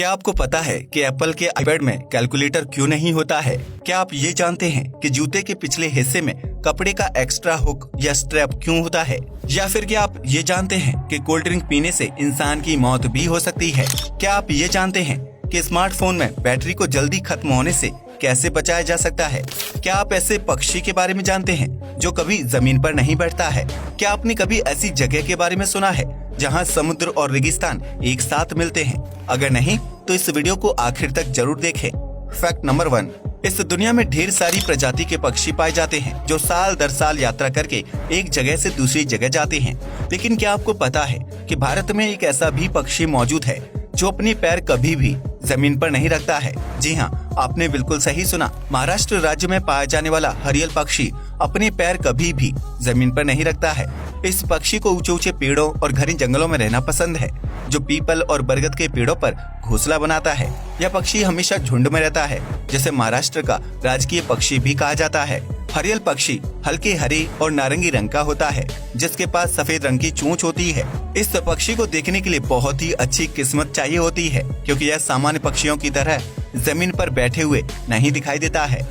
क्या आपको पता है कि एप्पल के आईपैड में कैलकुलेटर क्यों नहीं होता है? क्या आप ये जानते हैं कि जूते के पिछले हिस्से में कपड़े का एक्स्ट्रा हुक या स्ट्रैप क्यों होता है? या फिर क्या आप ये जानते हैं कि कोल्ड ड्रिंक पीने से इंसान की मौत भी हो सकती है? क्या आप ये जानते हैं कि स्मार्टफोन में बैटरी को जल्दी खत्म होने से कैसे बचाया जा सकता है? क्या आप ऐसे पक्षी के बारे में जानते हैं जो कभी जमीन पर नहीं बैठता है? क्या आपने कभी ऐसी जगह के बारे में सुना है जहां समुद्र और रेगिस्तान एक साथ मिलते हैं? अगर नहीं तो इस वीडियो को आखिर तक जरूर देखें। फैक्ट नंबर 1, इस दुनिया में ढेर सारी प्रजाति के पक्षी पाए जाते हैं जो साल दर साल यात्रा करके एक जगह से दूसरी जगह जाते हैं। लेकिन क्या आपको पता है कि भारत में एक ऐसा भी पक्षी मौजूद है जो अपने पैर कभी भी जमीन पर नहीं रखता है? जी हाँ, आपने बिल्कुल सही सुना। महाराष्ट्र राज्य में पाया जाने वाला हरियल पक्षी अपने पैर कभी भी जमीन पर नहीं रखता है। इस पक्षी को ऊंचे ऊंचे पेड़ों और घने जंगलों में रहना पसंद है, जो पीपल और बरगद के पेड़ों पर घोंसला बनाता है। यह पक्षी हमेशा झुंड में रहता है, जिसे महाराष्ट्र का राजकीय पक्षी भी कहा जाता है। हरियल पक्षी हल्के हरे और नारंगी रंग का होता है, जिसके पास सफेद रंग की चोंच होती है। इस पक्षी को देखने के लिए बहुत ही अच्छी किस्मत चाहिए होती है, क्योंकि यह सामान्य पक्षियों की तरह जमीन पर बैठे हुए नहीं दिखाई देता है।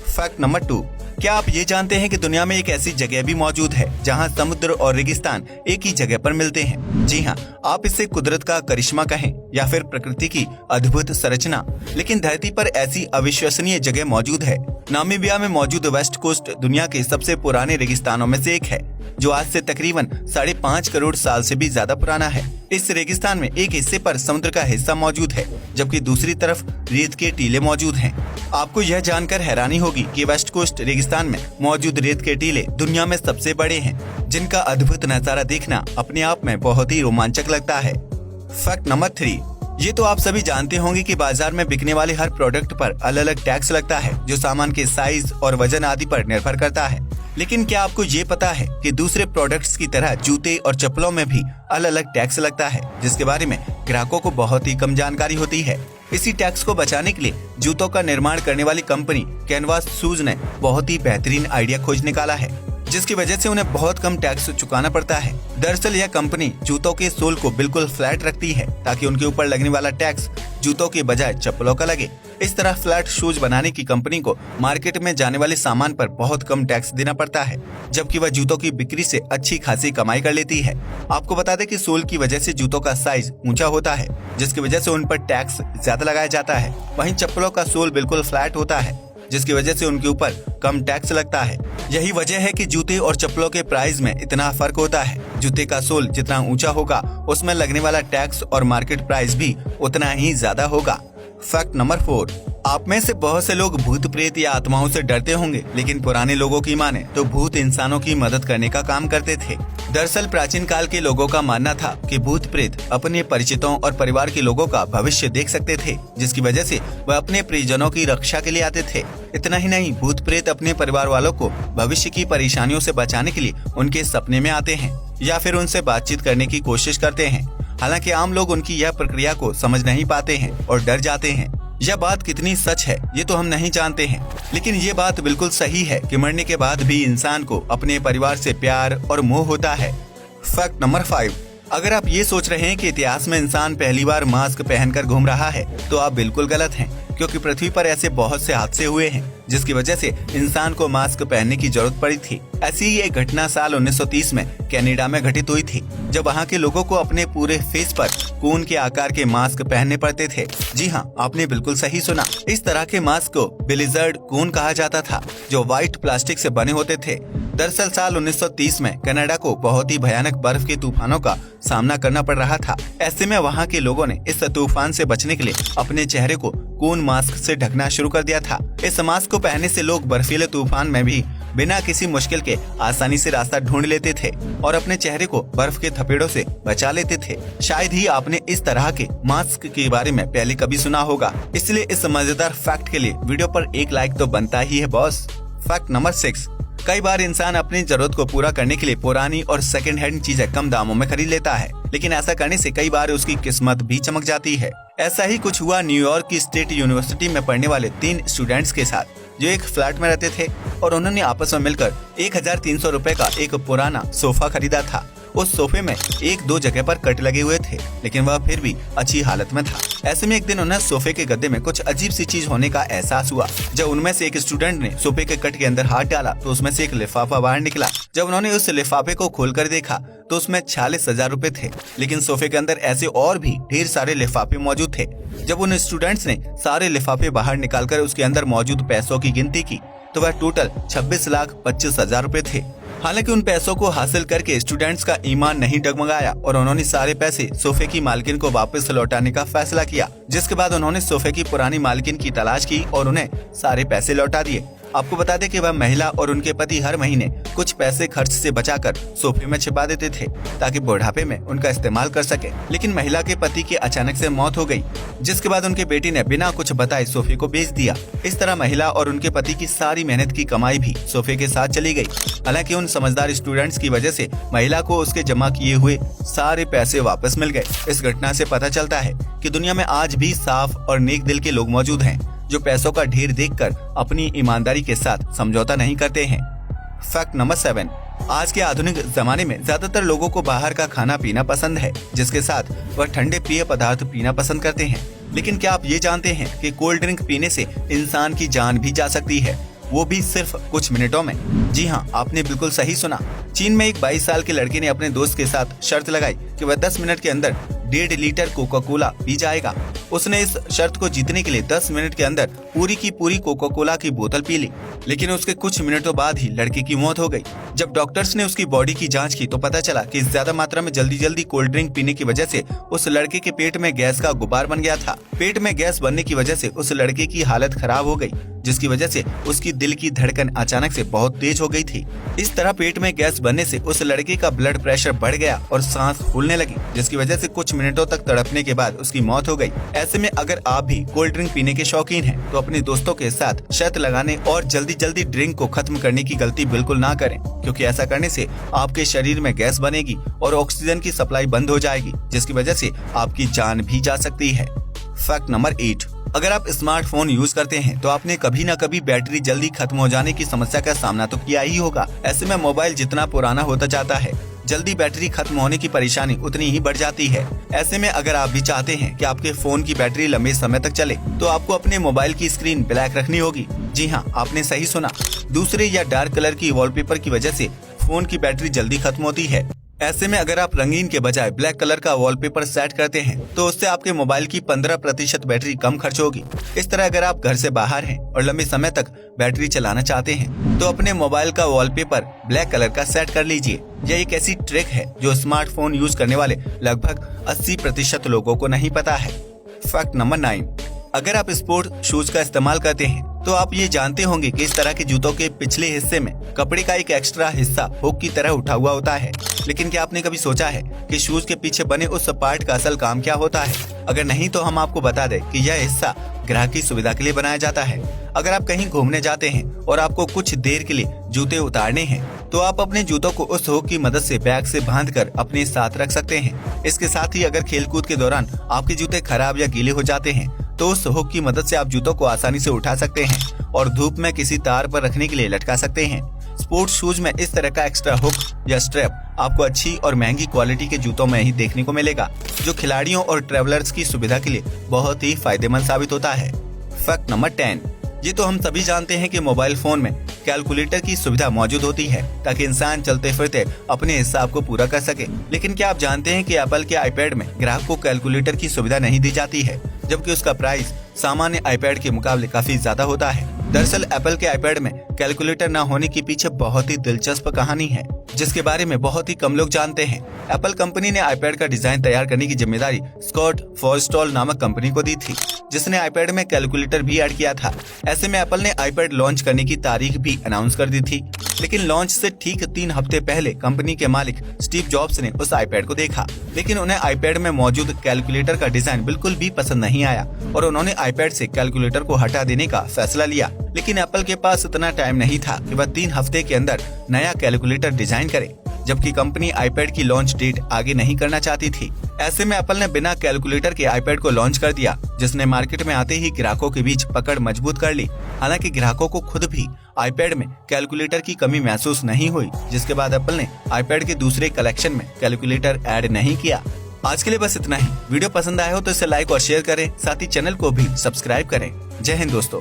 फैक्ट नंबर 2, क्या आप ये जानते हैं कि दुनिया में एक ऐसी जगह भी मौजूद है जहां समुद्र और रेगिस्तान एक ही जगह पर मिलते हैं? जी हाँ, आप इसे कुदरत का करिश्मा कहें या फिर प्रकृति की अद्भुत संरचना, लेकिन धरती पर ऐसी अविश्वसनीय जगह मौजूद है। नामीबिया में मौजूद वेस्ट कोस्ट दुनिया के सबसे पुराने रेगिस्तानों में से एक है, जो आज से तकरीबन 5.5 करोड़ साल से भी ज्यादा पुराना है। इस रेगिस्तान में एक हिस्से पर समुद्र का हिस्सा मौजूद है, जबकि दूसरी तरफ रेत के टीले मौजूद हैं। आपको यह जानकर हैरानी होगी कि वेस्ट कोस्ट रेगिस्तान में मौजूद रेत के टीले दुनिया में सबसे बड़े हैं, जिनका अद्भुत नजारा देखना अपने आप में बहुत ही रोमांचक लगता है। फैक्ट नंबर 3, ये तो आप सभी जानते होंगे कि बाजार में बिकने वाले हर प्रोडक्ट पर अलग अलग टैक्स लगता है, जो सामान के साइज और वजन आदि पर निर्भर करता है। लेकिन क्या आपको ये पता है कि दूसरे प्रोडक्ट्स की तरह जूते और चप्पलों में भी अलग अलग टैक्स लगता है, जिसके बारे में ग्राहकों को बहुत ही कम जानकारी होती है। इसी टैक्स को बचाने के लिए जूतों का निर्माण करने वाली कंपनी कैनवास शूज ने बहुत ही बेहतरीन आइडिया खोज निकाला है, जिसकी वजह से उन्हें बहुत कम टैक्स चुकाना पड़ता है। दरअसल यह कंपनी जूतों के सोल को बिल्कुल फ्लैट रखती है, ताकि उनके ऊपर लगने वाला टैक्स जूतों के बजाय चप्पलों का लगे। इस तरह फ्लैट शूज बनाने की कंपनी को मार्केट में जाने वाले सामान पर बहुत कम टैक्स देना पड़ता है, जबकि वह जूतों की बिक्री से अच्छी खासी कमाई कर लेती है। आपको बता दें कि सोल की वजह से जूतों का साइज ऊंचा होता है, जिसकी वजह से उन पर टैक्स ज्यादा लगाया जाता है। वहीं चप्पलों का सोल बिल्कुल फ्लैट होता है, जिसकी वजह से उनके ऊपर कम टैक्स लगता है। यही वजह है कि जूते और चप्पलों के प्राइस में इतना फर्क होता है। जूते का सोल जितना ऊंचा होगा, उसमें लगने वाला टैक्स और मार्केट प्राइस भी उतना ही ज्यादा होगा। फैक्ट नंबर 4, आप में से बहुत से लोग भूत प्रेत या आत्माओं से डरते होंगे, लेकिन पुराने लोगों की माने तो भूत इंसानों की मदद करने का काम करते थे। दरअसल प्राचीन काल के लोगों का मानना था कि भूत प्रेत अपने परिचितों और परिवार के लोगों का भविष्य देख सकते थे, जिसकी वजह से वह अपने परिजनों की रक्षा के लिए आते थे। इतना ही नहीं, भूत प्रेत अपने परिवार वालों को भविष्य की परेशानियों से बचाने के लिए उनके सपने में आते हैं या फिर उनसे बातचीत करने की कोशिश करते हैं। हालांकि आम लोग उनकी यह प्रक्रिया को समझ नहीं पाते हैं और डर जाते हैं। यह बात कितनी सच है ये तो हम नहीं जानते हैं, लेकिन ये बात बिल्कुल सही है कि मरने के बाद भी इंसान को अपने परिवार से प्यार और मोह होता है। फैक्ट नंबर 5, अगर आप ये सोच रहे हैं कि इतिहास में इंसान पहली बार मास्क पहनकर घूम रहा है, तो आप बिल्कुल गलत हैं, क्योंकि पृथ्वी पर ऐसे बहुत से हादसे हुए हैं जिसकी वजह से इंसान को मास्क पहनने की जरूरत पड़ी थी। ऐसी ही एक घटना साल 1930 में कनाडा में घटित हुई थी, जब वहाँ के लोगों को अपने पूरे फेस पर कोन के आकार के मास्क पहनने पड़ते थे। जी हाँ, आपने बिल्कुल सही सुना। इस तरह के मास्क को ब्लिजर्ड कोन कहा जाता था, जो व्हाइट प्लास्टिक से बने होते थे। दरअसल साल 1930 में कनाडा को बहुत ही भयानक बर्फ के तूफानों का सामना करना पड़ रहा था। ऐसे में वहाँ के लोगों ने इस तूफान से बचने के लिए अपने चेहरे को कोन मास्क से ढकना शुरू कर दिया था। इस मास्क को पहनने से लोग बर्फीले तूफान में भी बिना किसी मुश्किल के आसानी से रास्ता ढूंढ लेते थे और अपने चेहरे को बर्फ के थपेड़ों से बचा लेते थे। शायद ही आपने इस तरह के मास्क के बारे में पहले कभी सुना होगा, इसलिए इस मजेदार फैक्ट के लिए वीडियो पर एक लाइक तो बनता ही है बॉस। फैक्ट नंबर 6, कई बार इंसान अपनी जरूरत को पूरा करने के लिए पुरानी और सेकंड हैंड चीजें कम दामों में खरीद लेता है, लेकिन ऐसा करने से कई बार उसकी किस्मत भी चमक जाती है। ऐसा ही कुछ हुआ न्यूयॉर्क की स्टेट यूनिवर्सिटी में पढ़ने वाले 3 स्टूडेंट्स के साथ, जो एक फ्लैट में रहते थे और उन्होंने आपस में मिलकर 1300 रुपए का एक पुराना सोफा खरीदा था। उस सोफे में 1-2 जगह पर कट लगे हुए थे, लेकिन वह फिर भी अच्छी हालत में था। ऐसे में एक दिन उन्हें सोफे के गद्दे में कुछ अजीब सी चीज होने का एहसास हुआ। जब उनमें से एक स्टूडेंट ने सोफे के कट के अंदर हाथ डाला तो उसमें से एक लिफाफा बाहर निकला। जब उन्होंने उस लिफाफे को खोलकर देखा तो उसमें 46,000 रुपए थे, लेकिन सोफे के अंदर ऐसे और भी ढेर सारे लिफाफे मौजूद थे। जब उन स्टूडेंट्स ने सारे लिफाफे बाहर निकालकर उसके अंदर मौजूद पैसों की गिनती की तो वह टोटल 26,25,000 रुपए थे। हालांकि उन पैसों को हासिल करके स्टूडेंट्स का ईमान नहीं डगमगाया और उन्होंने सारे पैसे सोफे की मालकिन को वापस लौटाने का फैसला किया, जिसके बाद उन्होंने सोफे की पुरानी मालकिन की तलाश की और उन्हें सारे पैसे लौटा दिए। आपको बता दें कि वह महिला और उनके पति हर महीने कुछ पैसे खर्च से बचाकर सोफे में छिपा देते थे ताकि बुढ़ापे में उनका इस्तेमाल कर सके। लेकिन महिला के पति की अचानक से मौत हो गई, जिसके बाद उनके बेटी ने बिना कुछ बताए सोफे को बेच दिया। इस तरह महिला और उनके पति की सारी मेहनत की कमाई भी सोफे के साथ चली गई। हालांकि उन समझदार स्टूडेंट्स की वजह से महिला को उसके जमा किए हुए सारे पैसे वापस मिल गए। इस घटना से पता चलता है कि दुनिया में आज भी साफ और नेक दिल के लोग मौजूद हैं जो पैसों का ढेर देखकर अपनी ईमानदारी के साथ समझौता नहीं करते हैं। फैक्ट नंबर 7, आज के आधुनिक जमाने में ज्यादातर लोगों को बाहर का खाना पीना पसंद है, जिसके साथ वह ठंडे पेय पदार्थ पीना पसंद करते हैं। लेकिन क्या आप ये जानते हैं कि कोल्ड ड्रिंक पीने से इंसान की जान भी जा सकती है, वो भी सिर्फ कुछ मिनटों में? जी हाँ, आपने बिल्कुल सही सुना। चीन में एक 22 साल के लड़के ने अपने दोस्त के साथ शर्त लगाई कि वह 10 मिनट के अंदर 1.5 लीटर कोका कोला पी जाएगा। उसने इस शर्त को जीतने के लिए 10 मिनट के अंदर पूरी की पूरी कोका कोला की बोतल पी ली, लेकिन उसके कुछ मिनटों बाद ही लड़के की मौत हो गई। जब डॉक्टर्स ने उसकी बॉडी की जांच की तो पता चला कि ज्यादा मात्रा में जल्दी कोल्ड ड्रिंक पीने की वजह से उस लड़के के पेट में गैस का गुबार बन गया था। पेट में गैस बनने की वजह से उस लड़के की हालत खराब हो गई, जिसकी वजह से उसकी दिल की धड़कन अचानक से बहुत तेज हो गई थी। इस तरह पेट में गैस बनने से उस लड़के का ब्लड प्रेशर बढ़ गया और सांस फूलने लगी, जिसकी वजह से कुछ मिनटों तक तड़पने के बाद उसकी मौत हो गई। ऐसे में अगर आप भी कोल्ड ड्रिंक पीने के शौकीन हैं, तो अपने दोस्तों के साथ शर्त लगाने और जल्दी ड्रिंक को खत्म करने की गलती बिल्कुल ना करें, क्योंकि ऐसा करने से आपके शरीर में गैस बनेगी और ऑक्सीजन की सप्लाई बंद हो जाएगी, जिसकी वजह से आपकी जान भी जा सकती है। फैक्ट नंबर 8, अगर आप स्मार्टफोन यूज करते हैं तो आपने कभी न कभी बैटरी जल्दी खत्म हो जाने की समस्या का सामना तो किया ही होगा। ऐसे में मोबाइल जितना पुराना होता जाता है, जल्दी बैटरी खत्म होने की परेशानी उतनी ही बढ़ जाती है। ऐसे में अगर आप भी चाहते हैं कि आपके फोन की बैटरी लंबे समय तक चले, तो आपको अपने मोबाइल की स्क्रीन ब्लैक रखनी होगी। जी हाँ, आपने सही सुना। दूसरे या डार्क कलर की वॉलपेपर की वजह से फोन की बैटरी जल्दी खत्म होती है। ऐसे में अगर आप रंगीन के बजाय ब्लैक कलर का वॉलपेपर सेट करते हैं तो उससे आपके मोबाइल की 15% बैटरी कम खर्च होगी। इस तरह अगर आप घर से बाहर हैं और लंबे समय तक बैटरी चलाना चाहते हैं तो अपने मोबाइल का वॉलपेपर ब्लैक कलर का सेट कर लीजिए। यह एक ऐसी ट्रिक है जो स्मार्टफोन यूज करने वाले लगभग 80% लोगों को नहीं पता है। फैक्ट नंबर 9, अगर आप स्पोर्ट शूज का इस्तेमाल करते हैं तो आप ये जानते होंगे कि इस तरह के जूतों के पिछले हिस्से में कपड़े का एक एक्स्ट्रा हिस्सा हुक की तरह उठा हुआ होता है। लेकिन क्या आपने कभी सोचा है कि शूज के पीछे बने उस पार्ट का असल काम क्या होता है? अगर नहीं तो हम आपको बता दें कि यह हिस्सा ग्राहक की सुविधा के लिए बनाया जाता है। अगर आप कहीं घूमने जाते हैं और आपको कुछ देर के लिए जूते उतारने हैं, तो आप अपने जूतों को उस हुक की मदद से बैग से बांधकर अपने साथ रख सकते हैं। इसके साथ ही अगर खेलकूद के दौरान आपके जूते खराब या गीले हो जाते हैं तो उस हुक की मदद से आप जूतों को आसानी से उठा सकते हैं और धूप में किसी तार पर रखने के लिए लटका सकते हैं। स्पोर्ट्स शूज में इस तरह का एक्स्ट्रा हुक या स्ट्रैप आपको अच्छी और महंगी क्वालिटी के जूतों में ही देखने को मिलेगा, जो खिलाड़ियों और ट्रेवलर्स की सुविधा के लिए बहुत ही फायदेमंद साबित होता है। फैक्ट नंबर 10, ये तो हम सभी जानते हैं कि मोबाइल फोन में कैलकुलेटर की सुविधा मौजूद होती है ताकि इंसान चलते फिरते अपने हिसाब को पूरा कर सके। लेकिन क्या आप जानते हैं कि एप्पल के आईपैड में ग्राहक को कैलकुलेटर की सुविधा नहीं दी जाती है, जबकि उसका प्राइस सामान्य आईपैड के मुकाबले काफी ज्यादा होता है। दरअसल एप्पल के आईपैड में कैलकुलेटर न होने के पीछे बहुत ही दिलचस्प कहानी है, जिसके बारे में बहुत ही कम लोग जानते हैं। एप्पल कंपनी ने आईपैड का डिजाइन तैयार करने की जिम्मेदारी स्कॉट फॉरस्टॉल नामक कंपनी को दी थी, जिसने आईपैड में कैलकुलेटर भी ऐड किया था। ऐसे में एप्पल ने आईपैड लॉन्च करने की तारीख भी अनाउंस कर दी थी, लेकिन लॉन्च से ठीक 3 हफ्ते पहले कंपनी के मालिक स्टीव जॉब्स ने उस आईपैड को देखा, लेकिन उन्हें आईपैड में मौजूद कैलकुलेटर का डिजाइन बिल्कुल भी पसंद नहीं आया और उन्होंने आईपैड से कैलकुलेटर को हटा देने का फैसला लिया। लेकिन एप्पल के पास इतना टाइम नहीं था कि वह 3 हफ्ते के अंदर नया कैलकुलेटर डिजाइन करे, जबकि कंपनी आईपैड की लॉन्च डेट आगे नहीं करना चाहती थी। ऐसे में एप्पल ने बिना कैलकुलेटर के आईपैड को लॉन्च कर दिया, जिसने मार्केट में आते ही ग्राहकों के बीच पकड़ मजबूत कर ली। हालांकि ग्राहकों को खुद भी आईपैड में कैलकुलेटर की कमी महसूस नहीं हुई, जिसके बाद एप्पल ने आईपैड के दूसरे कलेक्शन में कैलकुलेटर ऐड नहीं किया। आज के लिए बस इतना ही। वीडियो पसंद आया हो तो इसे लाइक और शेयर करें, साथ ही चैनल को भी सब्सक्राइब करें। जय हिंद दोस्तों।